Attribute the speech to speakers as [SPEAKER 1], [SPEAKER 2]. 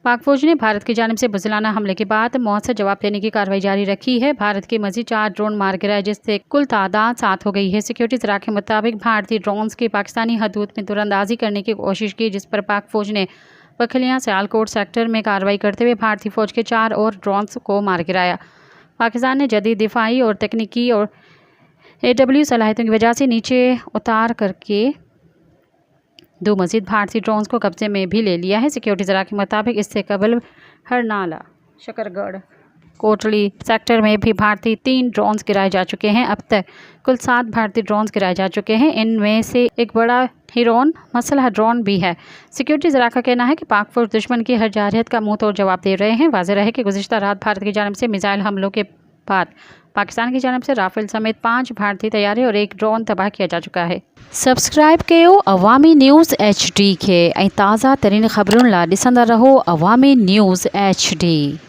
[SPEAKER 1] पाक फौज ने भारत की जानिब से बुज़दिलाना हमले के बाद मौसर जवाब देने की कार्रवाई जारी रखी है। भारत के मजीद 4 ड्रोन मार गिराए, जिससे कुल तादाद 7 हो गई है। सिक्योरिटी ज़रा के मुताबिक भारतीय ड्रोन्स की पाकिस्तानी हदूद में तीरंदाजी करने की कोशिश की, जिस पर पाक फौज ने पखलियाँ सियालकोट सेक्टर में कार्रवाई करते हुए भारतीय फौज के 4 और ड्रोन्स को मार गिराया। पाकिस्तान ने जदीद दिफाई और तकनीकी और AW सलाहियतों की वजह से नीचे उतार करके 2 मजीद भारतीय ड्रोन्स को कब्जे में भी ले लिया है। सिक्योरिटी ज़रा के मुताबिक इससे कबल हरनाला, शकरगढ़, कोटली सेक्टर में भी भारतीय 3 ड्रोन्स गिराए जा चुके हैं। अब तक कुल 7 भारतीय ड्रोन्स गिराए जा चुके हैं। इनमें से एक बड़ा हिरोन मसलह ड्रोन भी है। सिक्योरिटी ज़रा का कहना है कि पाक फौज दुश्मन की हर जारहियत का मुंह तोड़ जवाब दे रहे हैं। वाज़ेह रहे कि गुज़िश्ता रात भारत की जानिब से मिसाइल हमलों के बाद पाकिस्तान की जानिब से राफेल समेत 5 भारतीय तैयारे और 1 ड्रोन तबाह किया जा चुका है।
[SPEAKER 2] सब्सक्राइब कयो अवामी न्यूज़ HD के ताज़ा तरीन ख़बरुन ला ॾिसंदा रहो अवामी न्यूज़ HD।